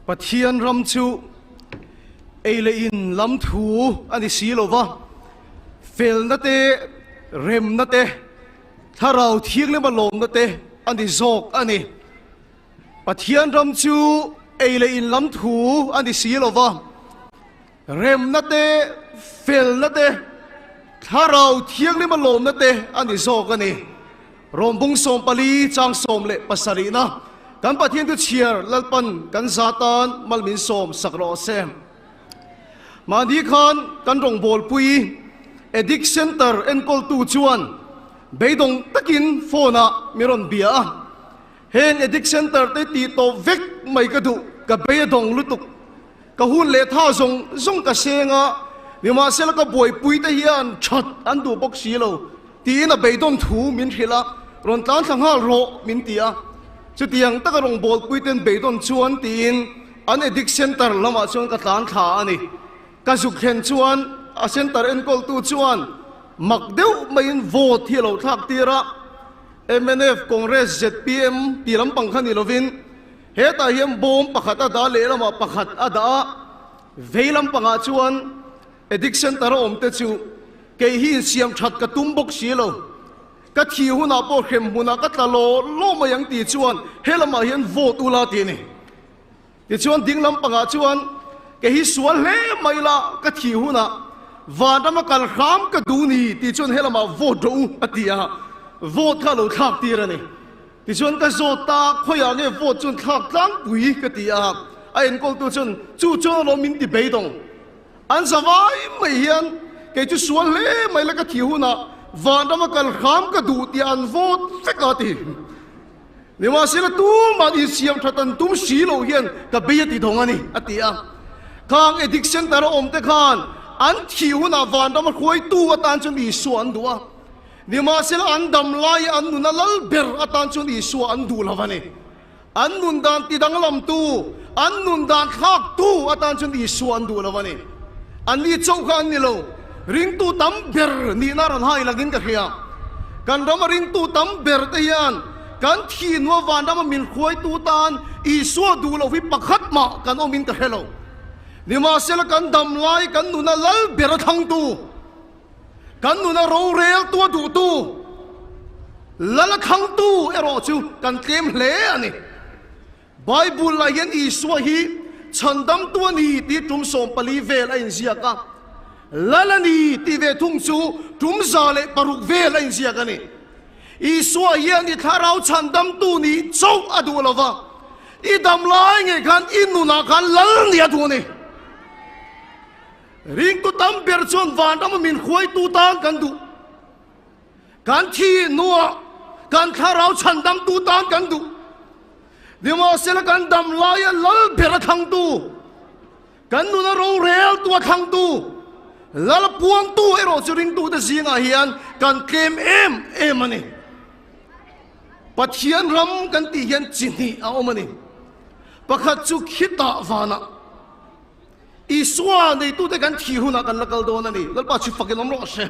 Pathian ram chu eile in lam thu ani si lova fel na te rem na te tharau thiang le malom na te ani zok ani Pathian ram chu eile in lam thu ani si lova rem na te fel na te tharau thiang le malom na te ani zok ani rombung som pali chang som le pasari na kan Pathian tu chiar lalpan kan zatan malmin som sakro sem mani khan kan rong bol pui edic center en kol tu chuan beidong takin phona miron bia hen edic center te ti to vek mai ka du ka beidong lutuk ka hun le tha zong ka senga nima sel ka boi pui te hian that an du bok si lo ti na beidong thu min hila ron tan thang ha ro min tia chu tiang ta ka rong bol pui ten beidong chuan tin an edic center lama chuan ka tan tha ani ka zu khen chuan a center en kol tu chuan mak deuh mai in vote hi lo thak tira MNF Congress ZPM tiram pangkhan ilovin heta hiam bom pakhat ada le lama pakhat ada veilam panga chuan edic center om te chu ke hi siam that ka tumbok silo ka thi huna po khem huna ka talo lo mayang ti chuan helama hian vote ula ti ni ti chuan dinglam panga chuan ke hi sual le maila ka thi huna vadama kal kham ka duni ti chuan helama vote do atia vote ka lo thak ti ra ni ti chuan ka zota khoya nge vote chun thak tlang pui ka ti a en kol tu chun chu lo min ti beidong an zawai mai hian ke chu sual le maila ka thi huna vadama kal kham ka du ti an vote fekati nima sila tu ma di siam thatan tum si lo hian ka be ti thong ani atia khang edic center om te khan an thiu na van dam khoi tu atan chun i suan duwa nima sila an dam lai an nun lal ber atan chun i su an du lavani an nun dan ti dang lam tu an nun dan khak tu atan chun i su an du lavani an li chau khan ni lo ring tu tam ber ni na ran hai lagin ka khia kan ram ring tu tam ber te hian kan thi no van dam min khoi tu tan i su du lo vi pakhat ma kan o min ka hello nima sela kan dam lai kan nuna lal ber thang tu kan nuna ro rel tu du tu lal khang tu ero chu kan tlem hle ani bible la yen i su hi chandam tu ni ti tum som pali vel a in zia ka lalani ti ve thung chu tum za le paruk vel a in zia ka ni i su hi ni tharau chandam tu ni chau adu lova i dam lai nge kan inuna kan lal ni adu ni ring tu tam ber chon van dam min khoi tu tang kan du kan thi nuwa kan tharau chandam tu tang kan du dimo sel kan dam lai lal ber thang tu kan nu na ro rel tu thang tu lal puang tu ero churing tu ta zinga hian kan kem em ani Pathian ram kan ti hian chini a omani pakhat chu khita vana iswa nei tu te kan thi huna kan lakal don ani lalpa chi fakilam ro she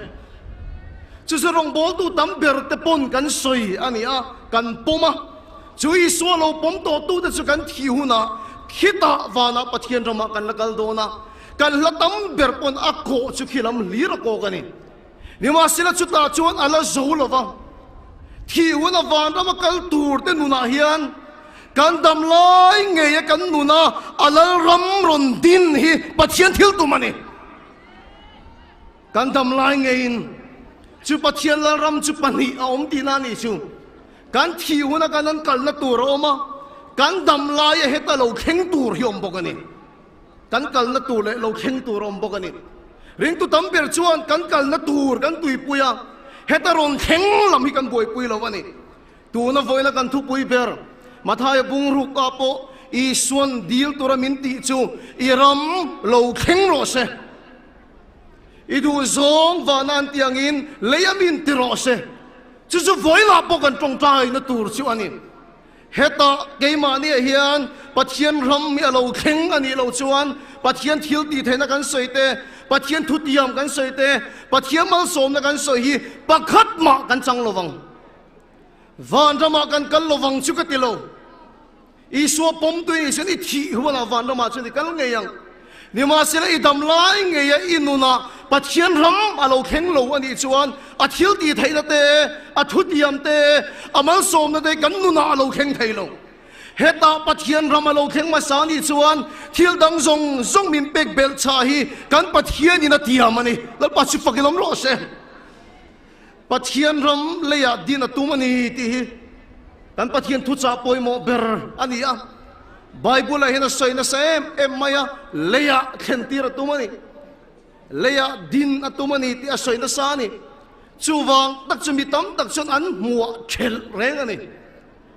chu rong bol tu tam ber te pon kan soi ani a kan poma chu iswa lo pom to tu te chu kan thi huna khita vana Pathian ram kan lakal dona kan latam ber pon akko chu khilam lir ko kani nima sila chu ta chuan ala zolova thi huna van ram kal tur te nuna hian kan dam lai nge kan nuna alal ram ron din hi Pathian thil tu mani kan dam lai nge in chu Pathian la ram chu pani a om ti na ni chu kan thi huna kan an kal na tur oma kan dam lai heta lo kheng tur hi om bokani kan kal na tur le lo kheng tur om bokani ring tu tam ber chuan kan kal na tur kan tui puya heta ron kheng lam hi kan boi pui lo wani tu na voila kan thu pui ber mathai bung ru ka po i suan dil tura min ti chu i ram lo kheng ro se i du zong vanan tiang in leyamin ti ro se chu chu voila po kan tong tai na tur chu ani heta keima ni hian Pathian ram mi lo kheng ani lo chuan Pathian thil ti theina kan soite Pathian thu tiam kan soite Pathian mal som na kan soi hi pakhat ma kan chang lovang van rama kan kal lovang chu ka tilo อีสัวปมตัวนี้ฉันอีที่หัวหน้าวันเรามาฉันกันไงยังนี่มาเสียอีดำลายไงอินุนะปัจเจียนรำอาเราเข่งโลอันนี้ชวนอาทิลตีไทยละเตอาทุติยมเตอามันสมนะเตกันนุนะอาเราเข่งไทยโลเฮตาปัจเจียนรำอาเราเข่งมาสานี่ชวนทิลดังซงมินเป็กเบลชาฮีกันปัจเจียนนี่นะตียามันนี่แล้วปัจจุบันกิลมโลเซปัจเจียนรำเลยอะดีนะตุมันนี่ที่กันปัจเจียนทุจาปอยโมเบอร์อันนี้อะไบเบิลเห็นสอยนะเซมมายาเลยอะเข็นตีระตุมันนี่เลยอะดินอะตุมันนี่ที่สอยนะสานี่จูวังตักจะมีตั้มตักจนอันหัวเชลแรงอันนี้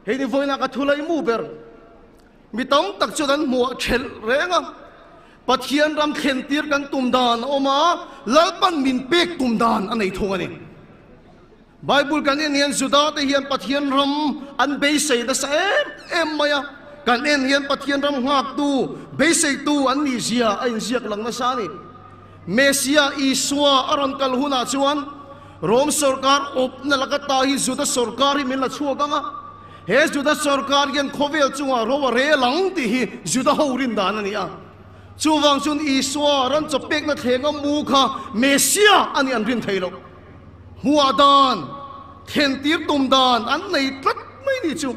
เห็นไฟนักทุลัยมูเบอร์มีตั้มตักจนอันหัวเชลแรงอ่ะปัจเจียนรำเข็นตีกันตุ่มดานออกมาแล้วปันมินเป็กตุ่มดานอันไหนทงอันนี้ไบเบิลกันเนียนสุดาแต่เฮียนปัจเจียนรำอันเบสเซดเซมมายากันเฮียนปัจเจียนรำหักตูเบสเซตูอันนี้เสียไอ้เสียกหลังนะสานี่เมสยาอิสวาอรันกัลหุนาชวนโรมสรการอบนั่นละก็ตาฮิจุดสรการที่มิลชัวกังอ่ะเฮจุดสรการยันโคเวลจังอ่ะเราว่าเรลังที่ฮิจุดหูรินดานันนี่อ่ะจูวังจุนอิสวารันจะเป็กนัดเทงมูค่ะเมสยาอันนี้อันรินไทยโลหัวดานเข็นตีร์ตุ่มดานอันไหนตัดไม่ดีจุ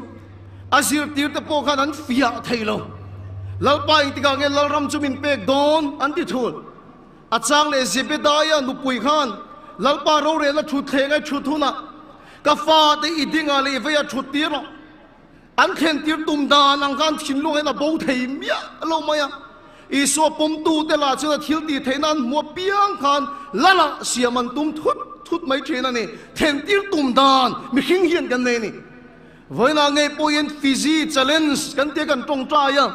อาศิรตีร์ตะโปกันอันฟิยาไทยโลแล้วไปที่กางเงินแล้วรำจุมินเป็กโดนอันที่ทุนอาจารย์เลเซเบดายานุปุยขันแล้วปาเราเรียนแล้วชุดเทงไอชุดทุนะกาฟาได้อิดิงอะไรเวียชุดตีร์อันเข็นตีร์ตุ่มดานอังการทิ้งลงให้เราโบเทียมยะเราไม่อะอีสวปมตูแต่ละเจ้าทิลตีเทนั้นมัวเปียงขันละเสียมันตุ้มทุดไม่เทนั่นนี่เข็นตีร์ตุ่มดานมีขิงเฮียนกันเลยนี่วันนั้นไงพอยันฟิสิกส์ challenge กันเตะกันตรงใจอ่ะ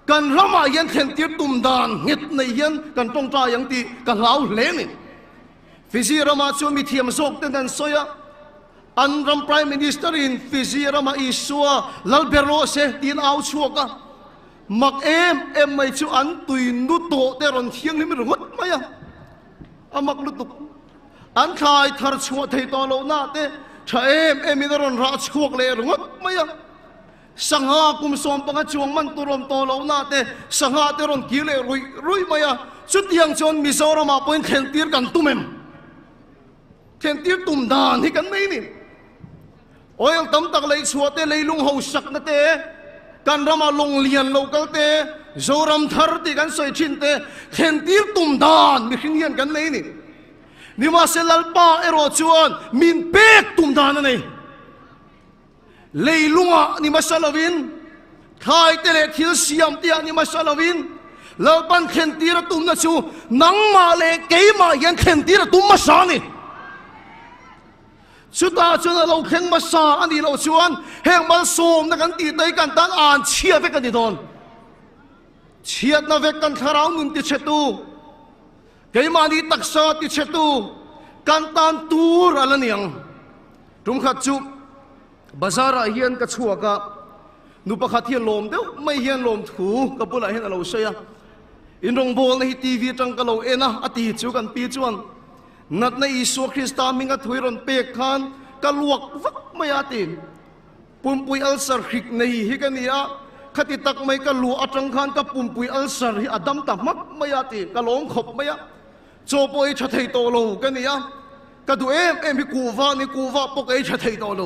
กันรำมายันเข็นตีร์ตุ่มดานเงียบในยันกันตรงใจยังตีกันเหลาเล่นี่ฟิสิรมาชวนมีเทียมโศกตั้งแต่สอยอันรำ Prime Minister อินฟิสิรมาอิสวาลัลเบโรเซตีนเอาชัวกะมักไม่ชวนตุยนุโตแต่รอนเทียงนี่มันรุดไหมอ่ะอามักลุตุอันขายทาร์ชัวไทยตอนเราหน้าเตะชามีแต่รอนราชัวเลยรุดไหมอ่ะสังหากุมสมปังจวงมันตุรมตอนเราหน้าเตะสังหาแต่รอนกิเลรุยไหมอ่ะสุดยังชวนมิโซรามาเป็นเข็นตีร์กันตุ้มเข็นตีร์ตุ่มดานที่กันนี่นี่โอ้ยตั้มตักเลยชัวเตเลยลุงหูสักนะเตกันรามาลงเลียนโลกเตโจรมทาร์ติกันสวยชินเตเข็นตีร์ตุ่มดานมีขิงเฮียนกันเลยนี่นี่มาเซลัลป้าเอโรชวนมินเป็กตุ่มดานนั่นเองเลยลุงอ่ะนี่มาซาลาวินทายเตเลทิลเซียมเตียนี่มาซาลาวินแล้วปันเข็นตีร์ตุ่มนั่นชูนังมาเลเกยมายันเข็นตีร์ตุ่มมาสานี่สุดท้ายจนเราเข่งมาสาอันนี้เราชวนแห่งมาโสมนักกันตีไตกันตั้งอ่านเชียร์ไปกันดีโดนเชียร์นักเวกันคาราวนุนติเชตูเกยมานีตักษาติเชตูกันตันตูร์อะไรเนี่ยตรงขัดจุบาซาระเฮียนกับชัวกะนุปขัดเฮียนลมเดียวไม่เฮียนลมถูกับบุหรี่เฮียนเราเชียอินรงโบลในทีวีจังกะเราเอ็นะอติจูกันปีจวนนัดในอิสุคริสตามิงกัดถอยรอนเปกขันกะลวกวักไม่อาติปุ่มปุยอัลซาร์ฮิกในฮิกันนี้ขติตักไม่กะลัวอัจังขันกับปุ่มปุยอัลซาร์ฮิอดัมตักมักไม่อาติกะลงขบไม่อะโจปอยชัดให้โตโลกันนี้กะดูมีกูวานี่กูวาปกชัดให้โตโล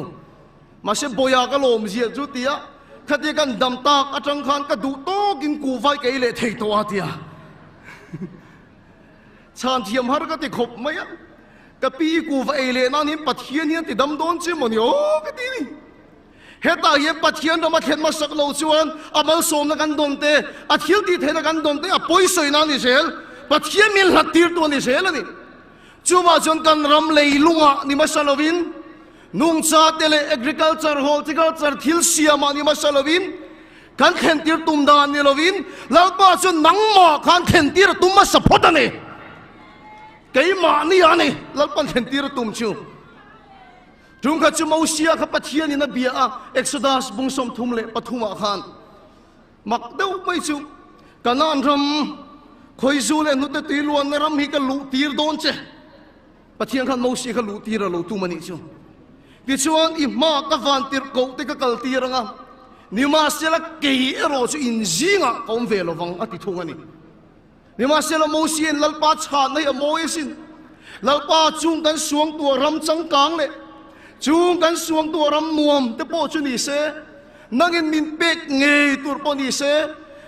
มาเชบอยากะโลมเสียจุดที่ขติกันดัมตักอัจังขันกะดูโตกินกูวาเกยเลให้โตอาติชาญเทียมฮาร์ก็ติดขบไหมอะกับปีกูว่าเอเลน่านี่ปัจเจียนเนี่ยติดดำโดนชิมันโยก็ดีนี่เฮตาเย่ปัจเจียนเรามาเห็นมาสักโลชวนอามาสมนักกันโดนเตะอาเที่ยวที่เทนักกันโดนเตะอาปอยสวยนั่นนี่เชลปัจเจียนมีหลักตีร์ตัวนี่เชลนี่จูว่าจนกันรำเลยลุงอ่ะนี่มาสลาวินนุ่งชาเตเล agriculture horticulture ทิลเซียมานี่มาสลาวินกันเข็นตีร์ตุ่มดานนี่ลาวินแล้วป้าจนนังหมอกันเข็นตีร์ตุ่มมาสะพดอันนี้เกยมานี่อันนี้ลัลปันเห็นตีระตุ่มชิวจุงขัดจุมาอุเซียขับปัทเทียนี่นะเบียเอ็กซ์ดัสบุงสมทุมเละปฐุมอาคารมักเดาไม่ชิวกันนั่นรำคอยซูเลนุตตีลวนในรำฮิกันลูตีร์โดนเจปัทเทียนขันมาอุเซียกันลูตีระลูตุมันนี่ชิวดิชวนอิมากกับวันตีร์โกติกกัลตีระงะ ni ma se la ke ero chu in zinga kom ve lo wang ati thung ani ni ma se la mo sien lalpa chan nei mo esin lalpa chung kan suang tua ram chang kang le chung kan suang tua ram nuam te po chu ni se nangin min pek nge tur po ni se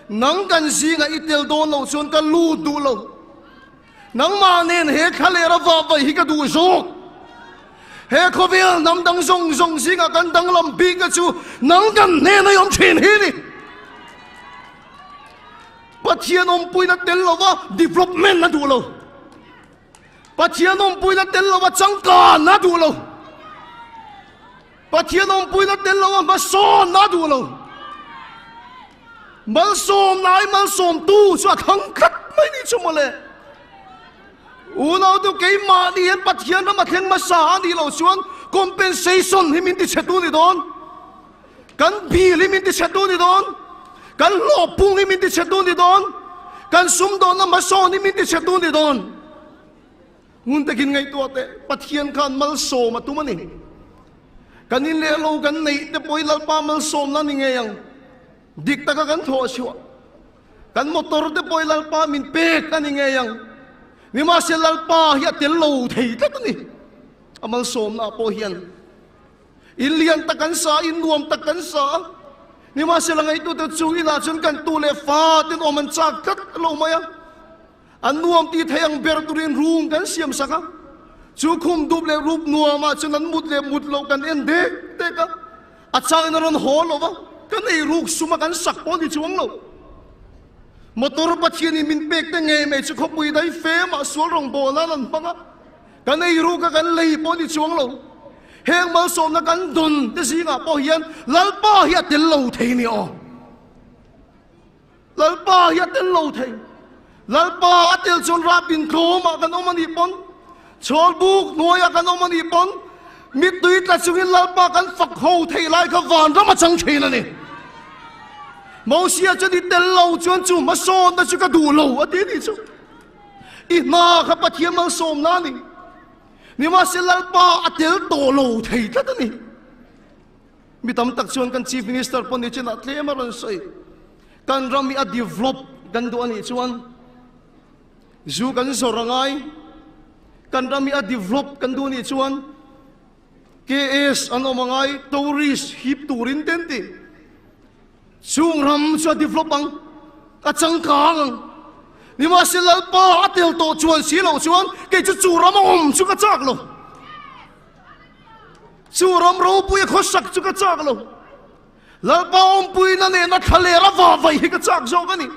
nang kan zinga itel don lo chun kan lu du lo nang ma nen he khale ra va vai hi ka du zok he khovel nam dang zong zong zinga kan dang lam bi ka chu nang kan ne na yom thin hi ni pathian om pui na tel lo wa development na du lo pathian om pui na tel lo wa changka na du lo pathian om pui na tel lo wa ma so na du lo mal som nai mal som tu chu thang khat mai ni chu mole unau tu ke ma ni en pathian ma theng ma sa ni lo chuan compensation hi min ti chetu ni don kan bi li min ti chetu ni don kan lo pung ni min ti chetu ni don kan sum don na ma so ni min ti chetu ni don ngun ta kin ngai tu te pathian kan mal so ma tu mani kan in le lo kan nei te poi lal pa mal som na ni nge yang dik ta ka kan tho chua kan motor te poi lal pa min pek na ni nge yang ni ma se lal pa hi tel lo thei ta ni amal som na po hian in lian ta kan sa in nuam ta kan sa ni ma se langai tu chu ina chun kan tu le fa tin o man chak kat lo maya an nuam ti thayang ber turin rung kan siam saka chu khum dup le rup nuama chun an mut le mut lo kan en de te ka achang na ron ho lo wa kan ei ruk suma kan sak po ni chuang lo motor pathian ni min pek te nge me chu khopui dai fe ma sual rong bo na lan panga kan ei ru ka kan lei po ni chuang lo heng mal som na kan dun te singa po hian lalpa hi tel lo thei ni o lalpa hi tel lo thei lalpa atel chon ra bin kho ma kan omani pon chol buk noya kan omani pon mit tuit la chungin lalpa kan fak ho thei lai ka van ra ma chang thei na ni mau sia cho đi tel lâu chuan chu ma son da chu ka du lo ati ni chu i na kha pathian mal som na ni ma se lalpa atel to lo thei ta ni mi tam tak chuan kan chief minister pon ni chen atle ma ron sai kan rami a develop kan do ani chuan zu kan sorangai kan rami a develop kan do ni chuan KS ano mangai tourist hip turin tenti chung ram cho develop ang achang kang ni ma se lalpa atel to chuan si lo chuan ke chu ram om chu ka chak lo chu ram ro pui kho sak chu ka chak lo lalpa om pui na ne na khale ra wa vai hi ka chak zo ka ni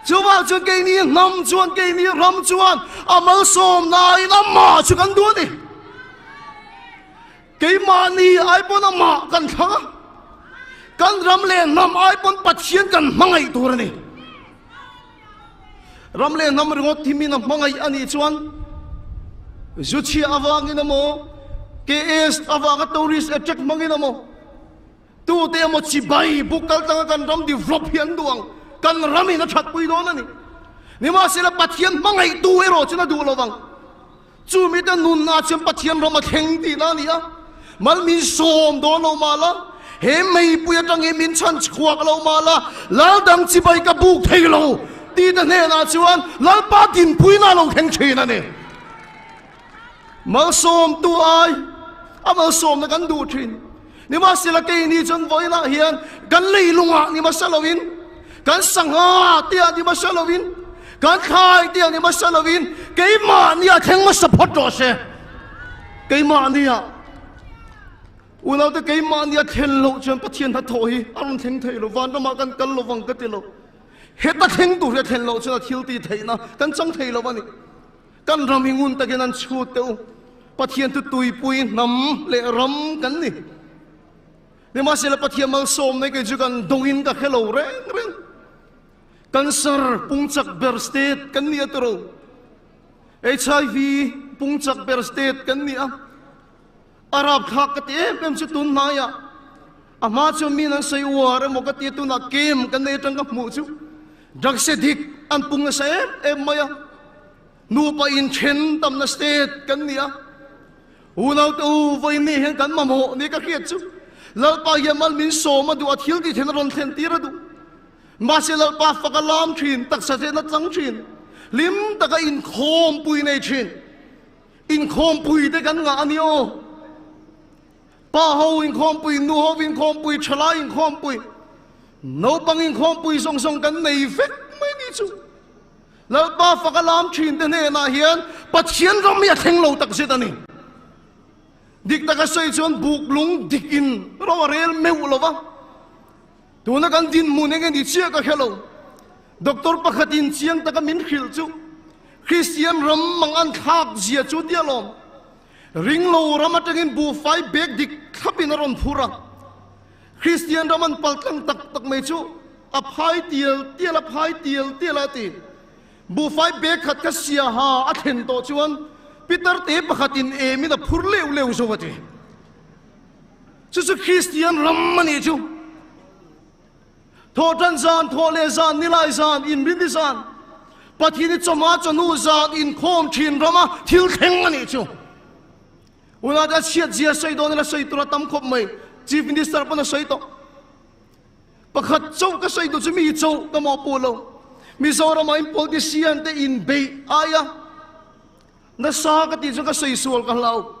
chu wa chu ke ni nam chuan ke ni ram chuan amal som nai na ma chu kan du ni ke ma ni ai pon ma kan tha kan ram le nam ai pon pathian kan mangai tur ni ram le nam ringot thimi na mangai ani chuan zuchi awang ina mo KS awang tourist attract mangina mo tu te mo chi bai bukal tanga kan ram develop hian duang kan rami na that pui don ani ni ma se la pathian mangai tu ero chuna du lo wang chu mi ta nun na chem pathian ram a theng ti na ni a mal min som don lo mala he mei puya tang he min chan chhuak lo mala lal dang chi bai ka buk thei lo ti ta ne na chuan lal pa tin pui na lo theng thin ani mal som tu ai amal som na kan du thin ni ma sila ke ni chon voi na hian kan lei lunga ni ma salowin kan sanga tia ni ma salowin kan khai tia ni ma salowin ke ma ni a theng ma support ro se ke ma ni a unau te ke ma ni a thel lo chon pathian tha thoi aron theng thei lo van ma kan kal lo wang ka ti lo he ta theng tu re thel lo chon thil ti thei na kan chang thei lo ani kan ram hingun ta gen an chu teu pathian tu tui pui nam le ram kan ni ma se la pathian mal som nei ke ju kan dongin ka hello reng cancer pungchak ber state kan ni atro HIV pungchak ber state kan ni a arab khak ka te pem chu tun na ya ama chu mi nan sei war mo ka ti tu na kem kan nei tang ka mu chu drug se dik an pung na sa em maya nu pa in chen tam na state kan ni a unau tu voi ni hen kan ma mo ni ka khiat chu lalpa yamal min so ma du athil ti then ron then ti ra du ma se lalpa fakalam thin tak sa na chang thin lim taka in khom pui nei thin in khom pui te kan nga ani o pa ho in khom pui nu ho in khom pui chala in khom pui no pang in khom pui song song kan nei vek mai ni chu lalpa fakalam thin te ne na hian pathian ram ya theng lo tak se ta ni dik taka sei chon buk lung dik in ro rel meu lo wa tu na kan din mu ne nge ni chia ka khelo doctor pakhatin chiang taka min khil chu Christian ram mangan khak zia chu dia lom ring lo ram atangin bu fai bek dik khapin ron phura Christian raman paltang tak tak mai chu a phai tiel a phai tiel a ti bu fai bek khat ka sia ha a then to chuan Peter te pakhatin e mi na phur leu so wati chu Christian ram mani chu tho tan zan tho le zan nilai zan in bin zan pathini choma chanu zan in khom thin rama thil kheng ani chu una da chiat zia sei don la sei tura tam khop mai chief minister pa na sei to pakhat chau ka sei do chumi chau ka mo polo mi zora mai politician te in be aya na sa ka ti chu ka sei sual ka lau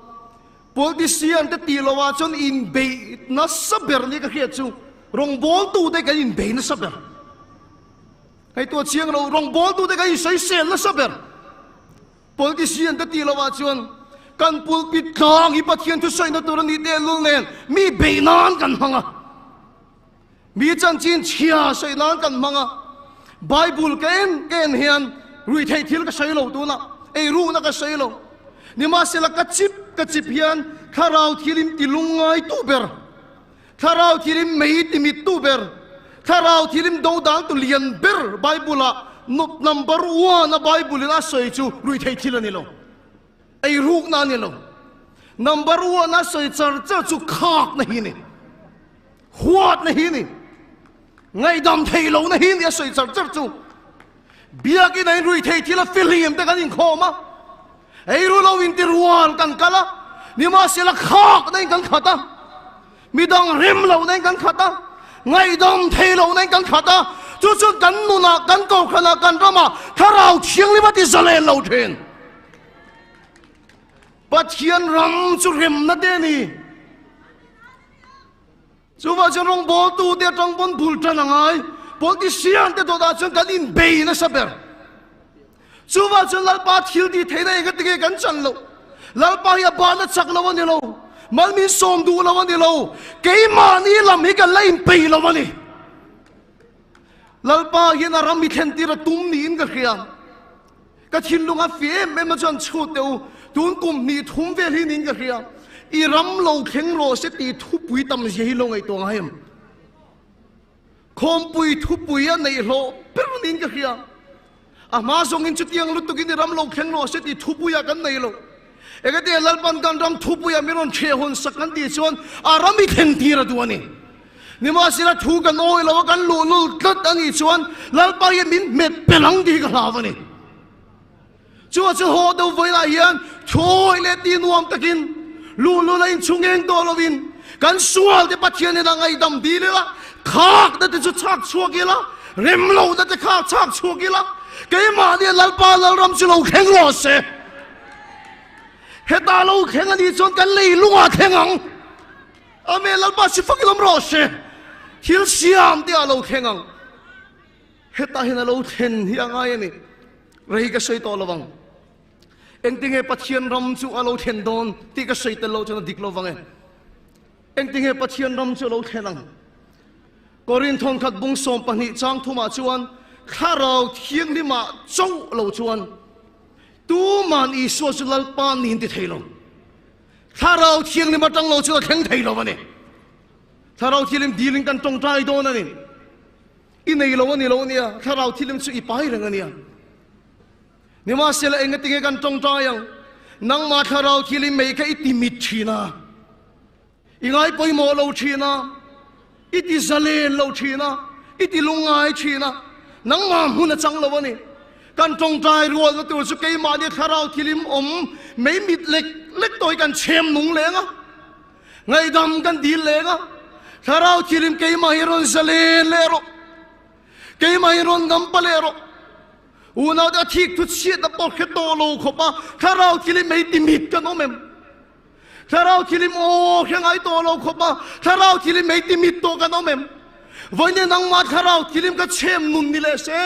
politician te ti lawa chon in be na saber ni ka khiat chu rong bol tu de ka in be na saber kai to chiang lo rong bol tu de ka in sei sel na saber politician te ti lawa chon kan pulpit kang hi pathian tu sei na tur ni de lul nen mi be nan kan hanga mi chang chin chia sei nan kan hanga bible ken hian rui thei thil ka sei lo tu na ei ru na ka sei lo ni ma sela ka chip hian kharau thilim tilungai tu ber kharau thilim mei ti mit tu ber kharau thilim do dang tu lian ber bible a number 1 na bible na sei chu rui thei thil ani lo ei ru na ni lo number 1 na sei char chu khak na hi ni huat na hi ni ngai dam thei lo na hi ni sei char chu bia ki nai rui thei thila film te kan in khoma ei ru lo in tirwal kan kala ni ma sela khak nai kan khata mi dang rim lo nai kan khata ngai dam thei lo nai kan khata chu kan nu na kan ko khana kan rama tharau thiang li ba ti zale lo then pathian ram chu rem na de ni chu wa rong bol tu te tang bon bul tan angai politician te to da chon kan in be na saber chu wa chon lalpa thil di theina enga tige kan chan lo lalpa ya ba na chak lo ni lo mal mi som du lo ni lo ke ma ni lam hi ka lain pe lo ni lalpa hi na ram mi then ti ra tum ni in ka khiam ka thin lunga fe me ma chon chu teu tun kum ni thum ve hi nin ka khiam I ram lo kheng ro se ti thu pui tam je lo ngai to ngai khom pui thu pui a nei lo per nin ka khiam a ma song in chutiang lu tu kin ram lo kheng ro se ti thu pui a kan nei lo ega te lalpan kan ram thu pui a miron che hon sakan ti chon a ram mi then ti ra du ani ni ma sila thu kan oi lo kan lu lu tat ani chon lalpa ye min met pelang di ka la ani chu ho do voi la hian thoi le ti nuam takin lu lain chungeng to lovin kan sual de pathian ne ngai dam di le la khak da te chu chak chuakila rem lo da te khak chak chuakila ke ma ni lalpa lal ram chu lo kheng lo se heta lo kheng ani chon kan lei lunga khengang ame lalpa si fakilom ro se hil siam ti a lo khengang heta hin lo then hi angai ni rei ka sei to lawang engting he pathian ram chu alo then don ti ka sei te lo chana dik lo wange engting he pathian ram chu lo thenang korin thong khat bung som pani chang thuma chuan kharau thiang ni ma chau lo chuan tu man I so sulal pan nin ti thailo kharau thiang ni ma tang lo chu kheng thailo mane kharau thilim diling kan tong tai don ani I nei lo ni lo nia kharau thilim chu I pai rang ania ni ma sela enga tinge kan tong tayang nang ma tharau thili mei ka iti mit thina ingai poi mo lo thina iti zalen lo thina iti lungai thina nang ma huna chang lo ni kan tong tai rual na tu su ke ma ni tharau thilim mei mit lek toy kan chem nung lenga ngai dam kan dil lenga tharau thilim keima hiron zalen lero keima hiron gampalero una da thik thu chi da por khe to lo khopa tharau thilim mei timit kan omem tharau thilim o khengai to lo khopa tharau thilim mei timit to kan omem voine nang ma tharau thilim ka chem nun ni le se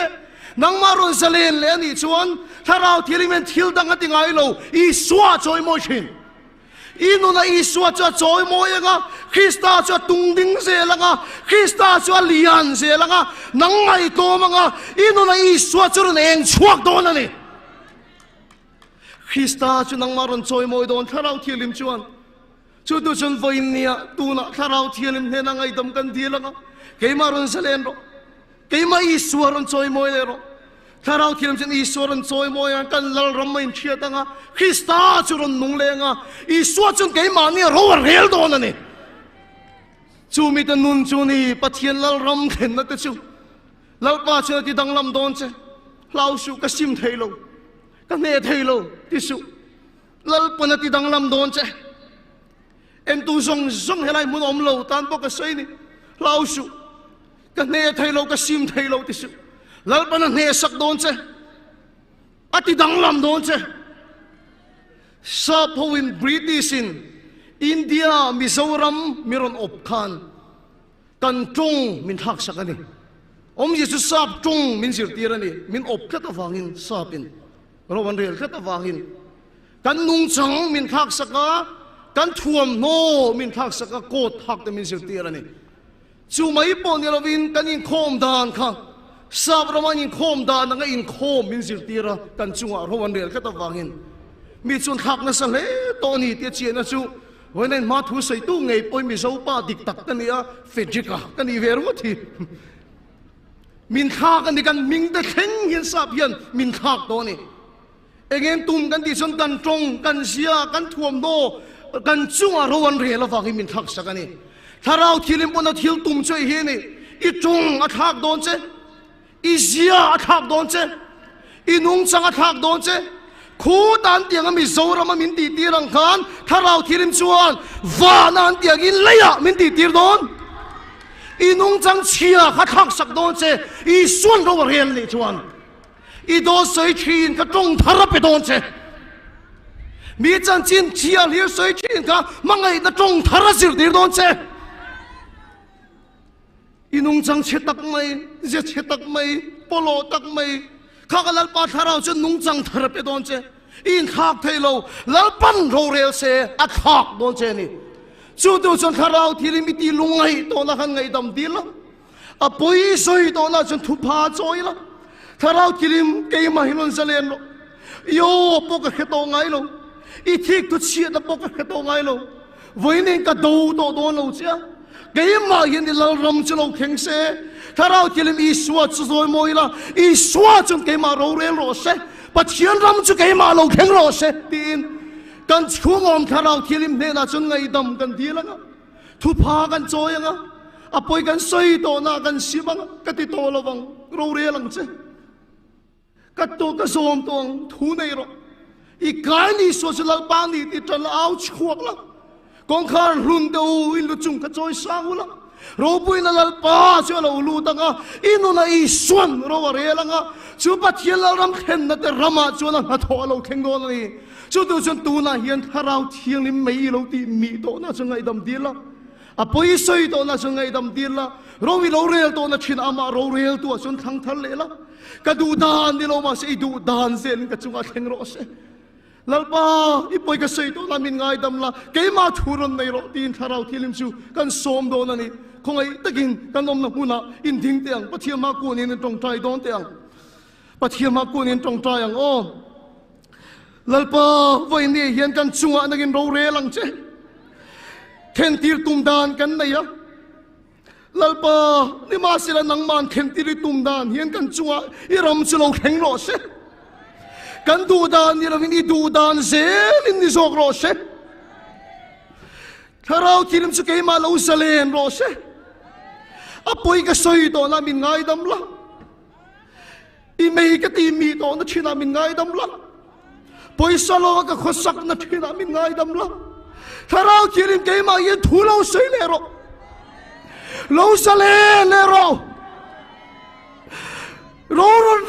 nang ma ron zalen le ni chuan tharau thilim en thil dang ati ngai lo I swa choi mo chin inuna iswa cha choi moyanga Krista cha tungding zelanga Krista cha lian zelanga nangai to manga inuna iswa churun eng chuak don ani Krista chu nang maron choi moi don tharau thilim chuan chu tu chun voin nia tuna tharau thilim ne nangai dam kan dilanga keimaron selen ro keima iswa ron choi moi le ro tharau thilim chen iswaron choi moi kan lal ram mai thiatanga Krista churun nung lenga iswa chun keima ni ro rel don ani chu mi ta nun chu ni pathian lal ram khen na te chu lal pa chu ti dang lam don che lau su ka sim thailo ka ne thailo ti su lal pa na ti dang lam don che en tu zong zong helai mun om lo tan po ka sei ni lau su ka ne thailo ka sim thailo ti su lal pa na ne sak don che ati dang lam don che sa powin British in India Mizoram miron opkhan kan trung min thak sakani om Yesu sap trung min sir tirani min op khata wangin sapin rowan rel khata wangin kan nung chang min thak saka kan thuam no min thak saka kot thak te min sir tirani chu mai pon ni lovin kan in khom dan kha sap roman in khom dan nga in khom min sir tira kan chunga rowan rel khata wangin mi chun thak na sa le to ni te chi na chuวันนั้นมาทุสัยตู้ไงปอยมีโซป้าดิกตักกันเนี่ยเฟจิกะกันอีเวรุทีมินทากันดิกันมิงตะเข่งเห็นสาบเห็นมินทากตัวนี้เองเงินตุ่มกันดิฉันกันตรงกันเสียกันท่วมโนกันจุ่งอารวันเรียละฟังมินทักสักกันนี่ถ้าเราทีลิมปนทีลตุ่มช่วยเห็นนี่อีจุงอัฐากโดนเจอีเสียอัฐากโดนเจอีนุ่งจังอัฐากโดนเจคูตันเตียงมีโซรามามินตีตีรังคานถ้าเราทีริมชวนวานันเตียงอินเลยะมินตีตีโดนอีนุ่งจังเชียขัดทักสักโดนเจอีส่วนเราเรียนเลยชวนอีโดสวยชีนก็จงทารับไปโดนเจมีจันจินเชียเลี้ยสวยชีนก็มังไงนะจงทารับสิตีโดนเจอีนุ่งจังเชตักไม่เจเชตักไม่ปโลตักไม่ข้าก็ลัลปาทาราจนนุ่งจังทารับไปโดนเจอินขากเทโลลัลปันโรเรลเซอัดขากโดนเจนี่จู่ดูจนทาราที่ลิมิตีลุงไงตัวนั้นไงดำดีละอ่ะปุยสวยตัวนั้นจนทุบพาจอยละทาราที่ลิมเกยมาฮิลนเซเลนโลโยปกเขตตัวไงโลอีทิกตุเชียตปกเขตตัวไงโลวันนี้ก็ดูตัวโดนโลเจ้าเกยมาเห็นดิลัลรำจะโลเข่งเซถ้าเราที่ลิมอีสวดจะสวยมวยละอีสวดจนเกยมาโรเรลโรเซปัจเจียนรำจะเกยมาโลเข่งโรเซตีนกันชูงอมถ้าเราที่ลิมเนี่ยนะจนไงดำกันดีละนะทุพากันจอยงะอ่ะปล่อยกันสวยตัวน่ากันสิบังกันติโตละบังโรเรลังเซกันตัวกันสวมตัวทูในรอีกการนี้ส่วนจะลักปานี่ที่จะเอาชั่วละกองข้ารุ่นเดียวอินลุจุงกันจอยสาวละเราปุยนั่นลัลปาเจ้าเราลูตังอ่ะอินุน่ะอีส่วนเราเรียลังอ่ะจู่ปัจเจียนเรารำเข็นนั่นแต่รำอ่ะจู่นั่นหัดหัวเราเข่งโดนนี่จู่ดูจนตัวน่ะเห็นถ้าเราเที่ยงนี่ไม่เราตีมีโตน่ะจะไงดำดีละอ่ะปุยสวยโตน่ะจะไงดำดีละเราวิเราเรียลโตน่ะชินอามาเราเรียลตัวจนทั้งทะเลละก็ดูดานนี่เรามาสิดูดานเส้นก็จุงอ่ะเข่งเราเสลัลปาอีปอยก็สวยโตน่ะมินไงดำละเกยมาทุรนในเราตีนถ้าเราที่ลิมจู่กันสมโดนนี่คงไอ้ตะกินกันนมนักมุนาอินทิ้งเตียงปะเทียมมากูนี่ตรงใจโดนเตียงปะเทียมมากูนี่ตรงใจอย่างโอ้ลัลปาวันนี้เห็นกันจังหวะนักกินเราเรลังเจเข็นตีตุ่มดานกันเลยอะลัลปานี่มาสิละนังมันเข็นตีตุ่มดานเห็นกันจังหวะอีรำจะเราแข็งรอเสกันดูดานนี่เราวินดูดานเซลินนี่โซกรอเสถ้าเราที่ลิมสุเกยมาเราเสเลนรอเสอ่ะปอยก็สวยตัวน่ะมินไงดำละอีเมย์ก็ตีมีตัวน่ะชิน่ะมินไงดำละปอยสโลก็ขสักน่ะชิน่ะมินไงดำละถ้าเราที่ลิมเกยมาเย็นทูเราสวยเลยรอ lâu sa lên nè rồi rồi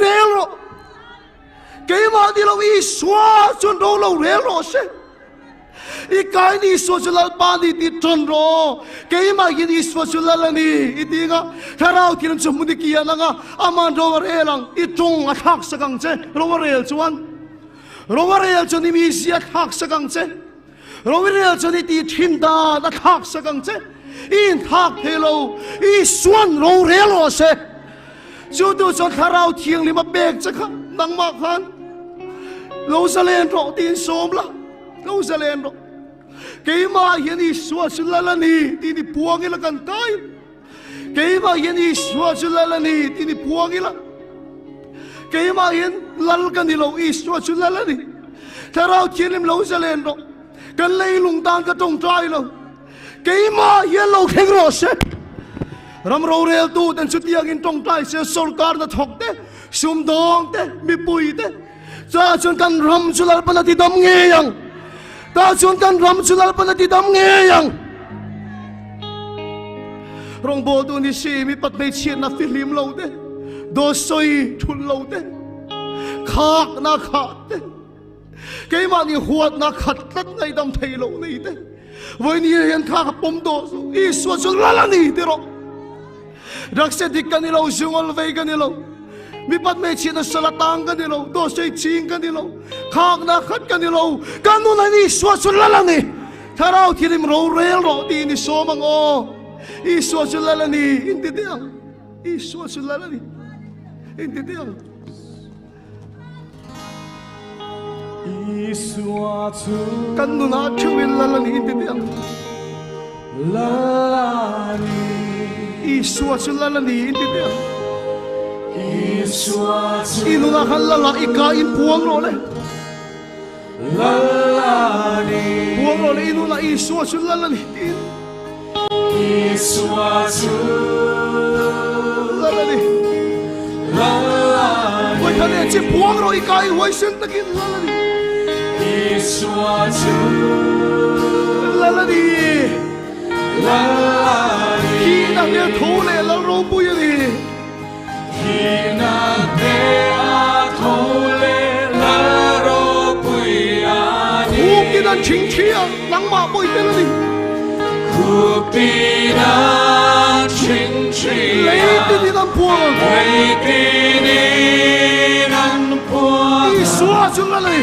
cái mà đi lâu ý xóa chuẩn đâu lâu rèn rồi sẽ ý cái đi xóa chuẩn là ban đi tròn rồi cái mà cái đi xóa chuẩn là nè ý đi ngã thà rau thì làm chấm đi kia là ngã aman rồi rèn lang ý trông khắc sắc ang chế rồi rèn chuẩn đi mi xia khắc sắc ang chế rồi chuẩn đi đi thiên đa đã khắc sắc ang chế in khắc thế lâu ý xuân rồi rèn rồi sẽ chú tôi cho thà rau thiêng li mà bẹt chắc nang mặc han lâu sa lên rồi tin xóm la lâu sa lên rồi cái mà hiện đi xóa xuống là nì thì đi buông cái là cần tay cái mà hiện đi xóa xuống là nì thì đi buông cái là cái mà hiện lăn cần đi lâu ý xóa xuống là nì thà rau thiên em lâu sa lên rồi cần lấy lùng tan cái trồng trái lâu cái mà hiện lâu khen rồi sẽ ram rau rêu tu dan chút tiang in trồng trái sẽ sol car nó thọc thế sum dong thế mi bụi thế ta chọn căn ram chút là bana đi đâm nghe yang ta chọn căn ram chút là bana đi đâm nghe yang rong bo tu ni si mi pat nei chiên na film lâu thế do soi thun lâu thế khạc na khạc thế cái mà ni huat na khát tất ngay đâm thầy lâu này thế với ni hiện khạc bom do ý xua xua la ni thế rồi đặc sẽ đi cái ni lâu xung al vây cái ni lâu mi pat me chi na salatang ka nilo do say ching ka nilo khak na khat ka nilo kanu na ni swa sulala ni tharau thirim ro rel ro ti ni so mang o I swa sulala ni hindi diang I swa sulala ni hindi diang kanu na chuwin lala ni hindi diang lala ni I swa sulala ni hindi diang inu na halala ikain puang ro le puang ro le inu na iswa sulala ni lala ni wai khane chi puang ro ikai wai sen takin lala ni lala ni khi na ne thole la ro bu ni Hina dea thole la ro puiani Kukinan chingchia nang ma boy tela ni Kukinan chingchia Leiti nan puang Leiti nan puang Iswa sulala ni